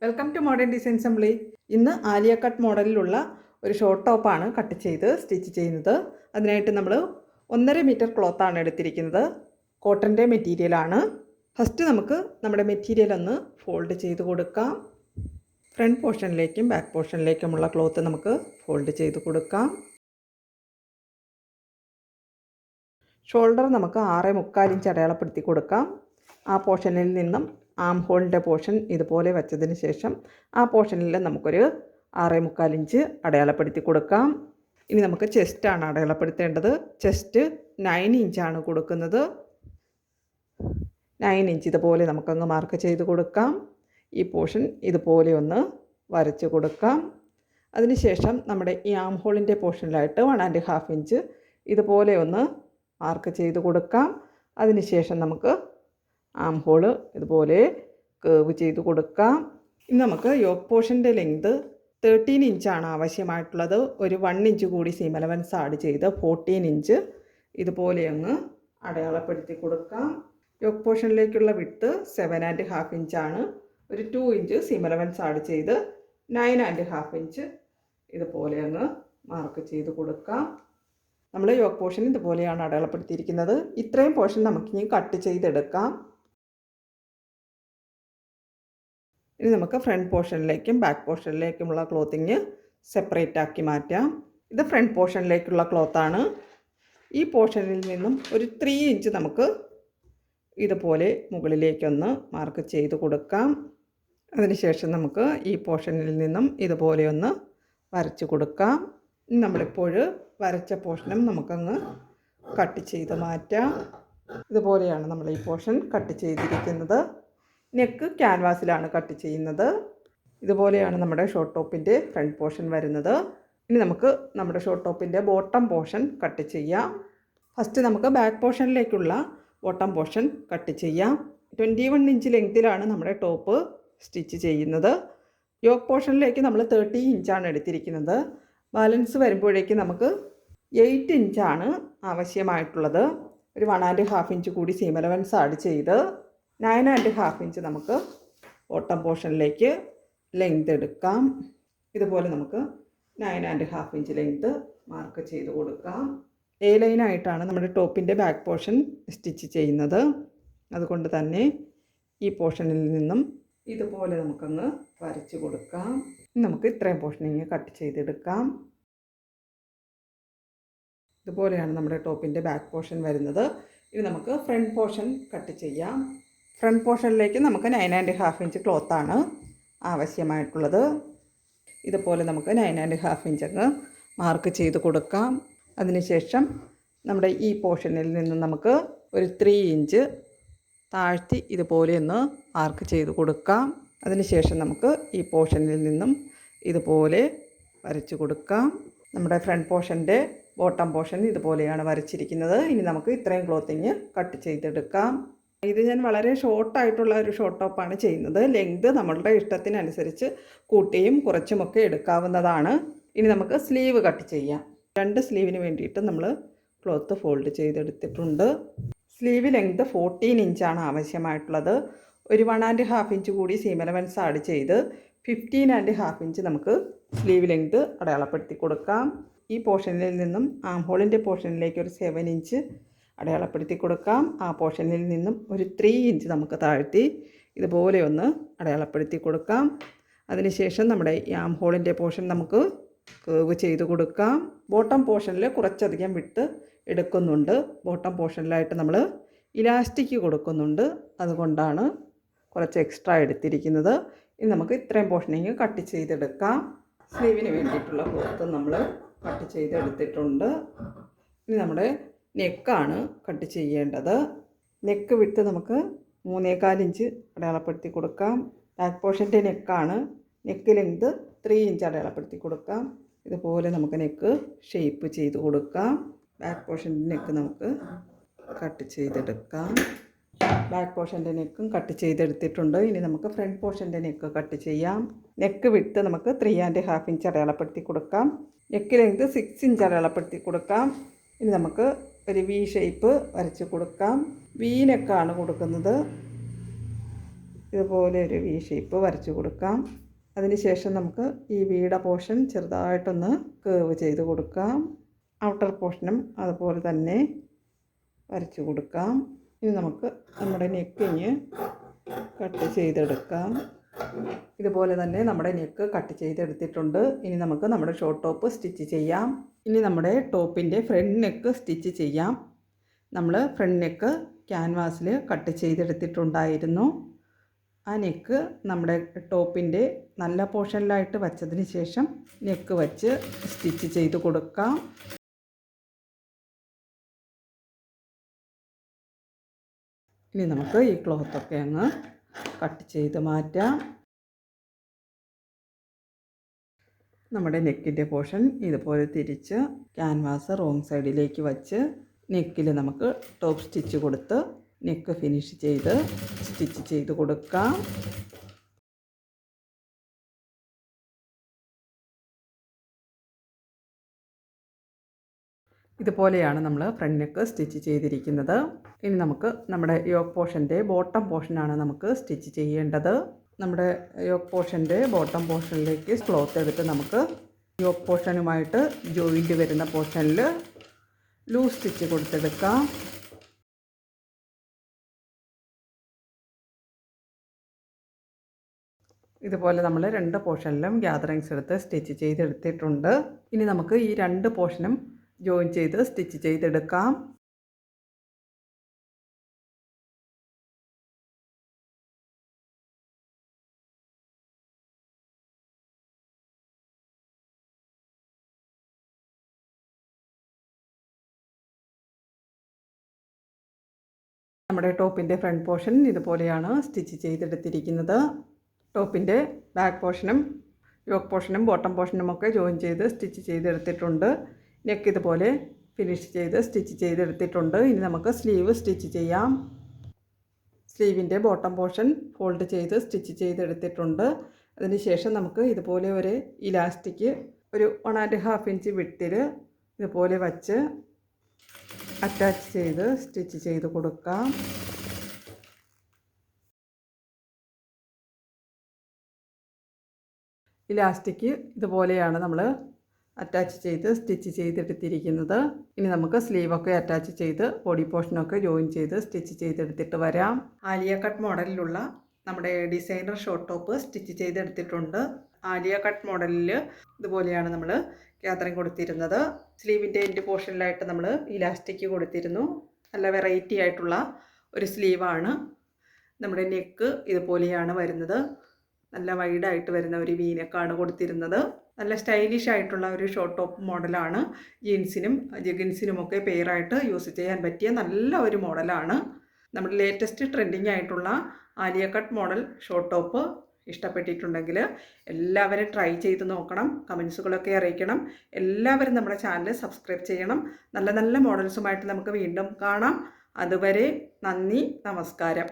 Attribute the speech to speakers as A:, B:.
A: Welcome to modern design assembly. ഇന്ന് Alia cut മോഡലിലുള്ള ഒരു short ടോപ്പാണ് കട്ട് ചെയ്ത് സ്റ്റിച്ച് ചെയ്യുന്നത്. അതിനായിട്ട് നമ്മൾ 1.5 മീറ്റർ ക്ലോത്താണ് എടുത്തിരിക്കുന്നത്. കോട്ടൻ്റെ മെറ്റീരിയലാണ്. ഫസ്റ്റ് നമുക്ക് നമ്മുടെ മെറ്റീരിയൽ ഒന്ന് ഫോൾഡ് ചെയ്ത് കൊടുക്കാം. ഫ്രണ്ട് പോർഷനിലേക്കും ബാക്ക് പോർഷനിലേക്കുമുള്ള ക്ലോത്ത് നമുക്ക് ഫോൾഡ് ചെയ്ത് കൊടുക്കാം. ഷോൾഡർ നമുക്ക് 6.25 ഇഞ്ച് അടയാളപ്പെടുത്തി കൊടുക്കാം. ആ പോർഷനിൽ നിന്നും ആം ഹോളിൻ്റെ പോർഷൻ ഇതുപോലെ വെച്ചതിന് ശേഷം ആ പോർഷനിൽ നമുക്കൊരു 6.25 ഇഞ്ച് അടയാളപ്പെടുത്തി കൊടുക്കാം. ഇനി നമുക്ക് ചെസ്റ്റാണ് അടയാളപ്പെടുത്തേണ്ടത്. ചെസ്റ്റ് 9 ഇഞ്ചാണ് കൊടുക്കുന്നത്. 9 ഇഞ്ച് ഇതുപോലെ നമുക്കങ്ങ് മാർക്ക് ചെയ്ത് കൊടുക്കാം. ഈ പോർഷൻ ഇതുപോലെ ഒന്ന് വരച്ച് കൊടുക്കാം. അതിനുശേഷം നമ്മുടെ ഈ ആം ഹോളിൻ്റെ പോർഷനിലായിട്ട് 1.5 ഇഞ്ച് ഇതുപോലെ ഒന്ന് മാർക്ക് ചെയ്ത് കൊടുക്കാം. അതിനുശേഷം നമുക്ക് ആം ഹോള് ഇതുപോലെ കേർവ് ചെയ്ത് കൊടുക്കാം. ഇനി നമുക്ക് യോക്ക് പോർഷൻ്റെ ലെങ്ത് 13 ഇഞ്ചാണ് ആവശ്യമായിട്ടുള്ളത്. ഒരു 1 ഇഞ്ച് കൂടി സീം അലവൻസ് ആഡ് ചെയ്ത് 14 ഇഞ്ച് ഇതുപോലെ അങ്ങ് അടയാളപ്പെടുത്തി കൊടുക്കാം. യോക്ക് പോർഷനിലേക്കുള്ള വിഡ്ത്ത് 7.5 ഇഞ്ചാണ്. ഒരു 2 ഇഞ്ച് സീം അലവൻസ് ആഡ് ചെയ്ത് 9.5 ഇഞ്ച് ഇതുപോലെ അങ്ങ് മാർക്ക് ചെയ്ത് കൊടുക്കാം. നമ്മൾ യോക്ക് പോർഷൻ ഇതുപോലെയാണ് അടയാളപ്പെടുത്തിയിരിക്കുന്നത്. ഇത്രയും പോർഷൻ നമുക്കിനി കട്ട് ചെയ്തെടുക്കാം. ഇനി നമുക്ക് ഫ്രണ്ട് പോർഷനിലേക്കും ബാക്ക് പോർഷനിലേക്കുമുള്ള ക്ലോത്തിങ് സെപ്പറേറ്റ് ആക്കി മാറ്റാം. ഇത് ഫ്രണ്ട് പോർഷനിലേക്കുള്ള ക്ലോത്താണ്. ഈ പോർഷനിൽ നിന്നും ഒരു 3 ഇഞ്ച് നമുക്ക് ഇതുപോലെ മുകളിലേക്കൊന്ന് മാർക്ക് ചെയ്ത് കൊടുക്കാം. അതിനുശേഷം നമുക്ക് ഈ പോർഷനിൽ നിന്നും ഇതുപോലെ ഒന്ന് വരച്ച് കൊടുക്കാം. നമ്മളിപ്പോൾ വരച്ച പോർഷനും നമുക്കങ്ങ് കട്ട് ചെയ്ത് മാറ്റാം. ഇതുപോലെയാണ് നമ്മൾ ഈ പോർഷൻ കട്ട് ചെയ്തിരിക്കുന്നത്. നെക്ക് ക്യാൻവാസിലാണ് കട്ട് ചെയ്യുന്നത്. ഇതുപോലെയാണ് നമ്മുടെ ഷോർട്ട് ടോപ്പിൻ്റെ ഫ്രണ്ട് പോർഷൻ വരുന്നത്. ഇനി നമുക്ക് നമ്മുടെ ഷോർട്ട് ടോപ്പിൻ്റെ ബോട്ടം പോർഷൻ കട്ട് ചെയ്യാം. ഫസ്റ്റ് നമുക്ക് ബാക്ക് പോർഷനിലേക്കുള്ള ബോട്ടം പോർഷൻ കട്ട് ചെയ്യാം. 21 ഇഞ്ച് ലെങ്തിലാണ് നമ്മുടെ ടോപ്പ് സ്റ്റിച്ച് ചെയ്യുന്നത്. യോക്ക് പോർഷനിലേക്ക് നമ്മൾ 30 ഇഞ്ചാണ് എടുത്തിരിക്കുന്നത്. ബാലൻസ് വരുമ്പോഴേക്ക് നമുക്ക് 8 ഇഞ്ചാണ് ആവശ്യമായിട്ടുള്ളത്. ഒരു 1.5 ഇഞ്ച് കൂടി സീം അലവൻസ് ആഡ് ചെയ്ത് 9.5 ഇഞ്ച് നമുക്ക് ബോട്ടം പോർഷനിലേക്ക് ലെങ്ത് എടുക്കാം. ഇതുപോലെ നമുക്ക് 9.5 ഇഞ്ച് ലെങ്ത് മാർക്ക് ചെയ്ത് കൊടുക്കാം. എ ലൈനായിട്ടാണ് നമ്മുടെ ടോപ്പിൻ്റെ ബാക്ക് പോർഷൻ സ്റ്റിച്ച് ചെയ്യുന്നത്. അതുകൊണ്ട് തന്നെ ഈ പോർഷനിൽ നിന്നും ഇതുപോലെ നമുക്കങ്ങ് വരച്ച് കൊടുക്കാം. നമുക്ക് ഇത്രയും പോർഷനിങ് കട്ട് ചെയ്തെടുക്കാം. ഇതുപോലെയാണ് നമ്മുടെ ടോപ്പിൻ്റെ ബാക്ക് പോർഷൻ വരുന്നത്. ഇനി നമുക്ക് ഫ്രണ്ട് പോർഷൻ കട്ട് ചെയ്യാം. ഫ്രണ്ട് പോർഷനിലേക്ക് നമുക്ക് 9.5 ഇഞ്ച് ക്ലോത്താണ് ആവശ്യമായിട്ടുള്ളത്. ഇതുപോലെ നമുക്ക് 9.5 ഇഞ്ച് അങ്ങ് മാർക്ക് ചെയ്ത് കൊടുക്കാം. അതിനുശേഷം നമ്മുടെ ഈ പോർഷനിൽ നിന്ന് നമുക്ക് ഒരു 3 ഇഞ്ച് താഴ്ത്തി ഇതുപോലെ ഒന്ന് മാർക്ക് ചെയ്ത് കൊടുക്കാം. അതിനുശേഷം നമുക്ക് ഈ പോർഷനിൽ നിന്നും ഇതുപോലെ വരച്ച് കൊടുക്കാം. നമ്മുടെ ഫ്രണ്ട് പോർഷൻ്റെ ബോട്ടം പോർഷൻ ഇതുപോലെയാണ് വരച്ചിരിക്കുന്നത്. ഇനി നമുക്ക് ഇത്രയും ക്ലോത്തിങ് കട്ട് ചെയ്തെടുക്കാം. ഇത് ഞാൻ വളരെ ഷോർട്ടായിട്ടുള്ള ഒരു ഷോർട്ട് ടോപ്പാണ് ചെയ്യുന്നത്. ലെങ്ത് നമ്മളുടെ ഇഷ്ടത്തിനനുസരിച്ച് കൂട്ടിയും കുറച്ചുമൊക്കെ എടുക്കാവുന്നതാണ്. ഇനി നമുക്ക് സ്ലീവ് കട്ട് ചെയ്യാം. 2 സ്ലീവിന് വേണ്ടിയിട്ട് നമ്മൾ ക്ലോത്ത് ഫോൾഡ് ചെയ്തെടുത്തിട്ടുണ്ട്. സ്ലീവ് ലെങ്ത് 14 ഇഞ്ചാണ് ആവശ്യമായിട്ടുള്ളത്. ഒരു 1.5 ഇഞ്ച് കൂടി സീം അലവൻസ് ആഡ് ചെയ്ത് 15.5 ഇഞ്ച് നമുക്ക് സ്ലീവ് ലെങ്ത് അടയാളപ്പെടുത്തി കൊടുക്കാം. ഈ പോർഷനിൽ നിന്നും ആം ഹോളിൻ്റെ പോർഷനിലേക്ക് ഒരു 7 ഇഞ്ച് അടയാളപ്പെടുത്തി കൊടുക്കാം. ആ പോർഷനിൽ നിന്നും ഒരു 3 ഇഞ്ച് നമുക്ക് താഴ്ത്തി ഇതുപോലെ ഒന്ന് അടയാളപ്പെടുത്തി കൊടുക്കാം. അതിനുശേഷം നമ്മുടെ ഈ ആം ഹോളിൻ്റെ പോർഷൻ നമുക്ക് കേർവ് ചെയ്ത് കൊടുക്കാം. ബോട്ടം പോർഷനിൽ കുറച്ചധികം വിട്ട് എടുക്കുന്നുണ്ട്. ബോട്ടം പോർഷനിലായിട്ട് നമ്മൾ ഇലാസ്റ്റിക് കൊടുക്കുന്നുണ്ട്. അതുകൊണ്ടാണ് കുറച്ച് എക്സ്ട്രാ എടുത്തിരിക്കുന്നത്. ഇനി നമുക്ക് ഇത്രയും പോർഷനിങ് കട്ട് ചെയ്തെടുക്കാം. സ്ലീവിന് വേണ്ടിയിട്ടുള്ള ക്ലോത്ത് നമ്മൾ കട്ട് ചെയ്തെടുത്തിട്ടുണ്ട്. ഇനി നമ്മുടെ നെക്കാണ് കട്ട് ചെയ്യേണ്ടത്. നെക്ക് വിട്ട് നമുക്ക് 3.25 ഇഞ്ച് അടയാളപ്പെടുത്തി കൊടുക്കാം. ബാക്ക് പോർഷൻ്റെ നെക്കാണ്. നെക്ക് ലെങ്ത് 3 ഇഞ്ച് അടയാളപ്പെടുത്തി കൊടുക്കാം. ഇതുപോലെ നമുക്ക് നെക്ക് ഷേപ്പ് ചെയ്ത് കൊടുക്കാം. ബാക്ക് പോർഷൻ്റെ നെക്ക് നമുക്ക് കട്ട് ചെയ്തെടുക്കാം. ബാക്ക് പോർഷൻ്റെ നെക്കും കട്ട് ചെയ്തെടുത്തിട്ടുണ്ട്. ഇനി നമുക്ക് ഫ്രണ്ട് പോർഷൻ്റെ നെക്ക് കട്ട് ചെയ്യാം. നെക്ക് വിട്ട് നമുക്ക് 3.5 ഇഞ്ച് അടയാളപ്പെടുത്തി കൊടുക്കാം. നെക്ക് ലെങ്ത് 6 ഇഞ്ച് അടയാളപ്പെടുത്തി കൊടുക്കാം. ഇനി നമുക്ക് ഒരു വി ഷേപ്പ് വരച്ച് കൊടുക്കാം. വി നെക്കാണ് കൊടുക്കുന്നത്. ഇതുപോലെ ഒരു വി ഷേപ്പ് വരച്ചു കൊടുക്കാം. അതിനുശേഷം നമുക്ക് ഈ വിയുടെ പോർഷൻ ചെറുതായിട്ടൊന്ന് കേർവ് ചെയ്ത് കൊടുക്കാം. ഔട്ടർ പോർഷനും അതുപോലെ തന്നെ വരച്ചു കൊടുക്കാം. ഇനി നമുക്ക് നമ്മുടെ നെക്കിങ് കട്ട് ചെയ്തെടുക്കാം. ഇതുപോലെ തന്നെ നമ്മുടെ നെക്ക് കട്ട് ചെയ്തെടുത്തിട്ടുണ്ട്. ഇനി നമുക്ക് നമ്മുടെ ഷോർട്ട് ടോപ്പ് സ്റ്റിച്ച് ചെയ്യാം. ഇനി നമ്മുടെ ടോപ്പിൻ്റെ ഫ്രണ്ട് നെക്ക് സ്റ്റിച്ച് ചെയ്യാം. നമ്മൾ ഫ്രണ്ട് നെക്ക് ക്യാൻവാസിൽ കട്ട് ചെയ്തെടുത്തിട്ടുണ്ടായിരുന്നു. ആ നെക്ക് നമ്മുടെ ടോപ്പിൻ്റെ നല്ല പോർഷനിലായിട്ട് വച്ചതിന് ശേഷം നെക്ക് വച്ച് സ്റ്റിച്ച് ചെയ്ത് കൊടുക്കാം. ഇനി നമുക്ക് ഈ ക്ലോത്തൊക്കെ അങ്ങ് കട്ട് ചെയ്ത് മാറ്റാം. നമ്മുടെ നെക്കിൻ്റെ പോർഷൻ ഇതുപോലെ തിരിച്ച് ക്യാൻവാസ് റോങ് സൈഡിലേക്ക് വച്ച് നെക്കിൽ നമുക്ക് ടോപ്പ് സ്റ്റിച്ച് കൊടുത്ത് നെക്ക് ഫിനിഷ് ചെയ്ത് സ്റ്റിച്ച് ചെയ്ത് കൊടുക്കാം. ഇതുപോലെയാണ് നമ്മൾ ഫ്രണ്ട് നെക്ക് സ്റ്റിച്ച് ചെയ്തിരിക്കുന്നത്. ഇനി നമുക്ക് നമ്മുടെ യോക്ക് പോർഷൻ്റെ ബോട്ടം പോർഷനാണ് നമുക്ക് സ്റ്റിച്ച് ചെയ്യേണ്ടത്. നമ്മുടെ യോക്ക് പോർഷൻ്റെ ബോട്ടം പോർഷനിലേക്ക് ക്ലോത്ത് എടുത്ത് നമുക്ക് യോക്ക് പോർഷനുമായിട്ട് ജോയിൻറ്റ് വരുന്ന പോർഷനിൽ ലൂസ് സ്റ്റിച്ച് കൊടുത്തെടുക്കാം. ഇതുപോലെ നമ്മൾ രണ്ട് പോർഷനിലും ഗ്യാദറിങ്സ് എടുത്ത് സ്റ്റിച്ച് ചെയ്തെടുത്തിട്ടുണ്ട്. ഇനി നമുക്ക് ഈ രണ്ട് പോർഷനും ജോയിൻ ചെയ്ത് സ്റ്റിച്ച് ചെയ്തെടുക്കാം. നമ്മുടെ ടോപ്പിൻ്റെ ഫ്രണ്ട് പോർഷൻ ഇതുപോലെയാണ് സ്റ്റിച്ച് ചെയ്തെടുത്തിരിക്കുന്നത്. ടോപ്പിൻ്റെ ബാക്ക് പോർഷനും യോക്ക് പോർഷനും ബോട്ടം പോർഷനും ഒക്കെ ജോയിൻ ചെയ്ത് സ്റ്റിച്ച് ചെയ്തെടുത്തിട്ടുണ്ട്. നെക്ക് ഇതുപോലെ ഫിനിഷ് ചെയ്ത് സ്റ്റിച്ച് ചെയ്തെടുത്തിട്ടുണ്ട്. ഇനി നമുക്ക് സ്ലീവ് സ്റ്റിച്ച് ചെയ്യാം. സ്ലീവിൻ്റെ ബോട്ടം പോർഷൻ ഫോൾഡ് ചെയ്ത് സ്റ്റിച്ച് ചെയ്തെടുത്തിട്ടുണ്ട്. അതിനുശേഷം നമുക്ക് ഇതുപോലെ ഒരു ഇലാസ്റ്റിക് ഒരു 1.5 ഇഞ്ച് വിട്ടിൽ ഇതുപോലെ വച്ച് അറ്റാച്ച് ചെയ്ത് സ്റ്റിച്ച് ചെയ്ത് കൊടുക്കാം. ഇലാസ്റ്റിക് ഇതുപോലെയാണ് നമ്മൾ അറ്റാച്ച് ചെയ്ത് സ്റ്റിച്ച് ചെയ്തെടുത്തിരിക്കുന്നത്. ഇനി നമുക്ക് സ്ലീവൊക്കെ അറ്റാച്ച് ചെയ്ത് ബോഡി പോർഷനൊക്കെ ജോയിൻ ചെയ്ത് സ്റ്റിച്ച് ചെയ്തെടുത്തിട്ട് വരാം. ആലിയ കട്ട് മോഡലിലുള്ള നമ്മുടെ ഡിസൈനർ ഷോർട്ട് ടോപ്പ് സ്റ്റിച്ച് ചെയ്തെടുത്തിട്ടുണ്ട്. ആലിയ കട്ട് മോഡലിൽ ഇതുപോലെയാണ് നമ്മൾ ഗ്യാദറിങ് കൊടുത്തിരുന്നത്. സ്ലീവിൻ്റെ എൻഡ് പോർഷനിലായിട്ട് നമ്മൾ ഇലാസ്റ്റിക് കൊടുത്തിരുന്നു. നല്ല വെറൈറ്റി ആയിട്ടുള്ള ഒരു സ്ലീവാണ്. നമ്മുടെ നെക്ക് ഇതുപോലെയാണ് വരുന്നത്. നല്ല വൈഡായിട്ട് വരുന്ന ഒരു വി നെക്കാണ് കൊടുത്തിരുന്നത്. നല്ല സ്റ്റൈലിഷ് ആയിട്ടുള്ള ഒരു ഷോർട്ട് ടോപ്പ് മോഡലാണ്. ജീൻസിനും ജഗിൻസിനുമൊക്കെ പെയറായിട്ട് യൂസ് ചെയ്യാൻ പറ്റിയ നല്ല ഒരു മോഡലാണ്. നമ്മുടെ ലേറ്റസ്റ്റ് ട്രെൻഡിങ് ആയിട്ടുള്ള Alia cut model short top ഇഷ്ടപ്പെട്ടിട്ടുണ്ടെങ്കിൽ എല്ലാവരും ട്രൈ ചെയ്ത് നോക്കണം. കമൻസുകളൊക്കെ അറിയിക്കണം. എല്ലാവരും നമ്മുടെ ചാനൽ സബ്സ്ക്രൈബ് ചെയ്യണം. നല്ല നല്ല മോഡൽസുമായിട്ട് നമുക്ക് വീണ്ടും കാണാം. അതുവരെ നന്ദി, നമസ്കാരം.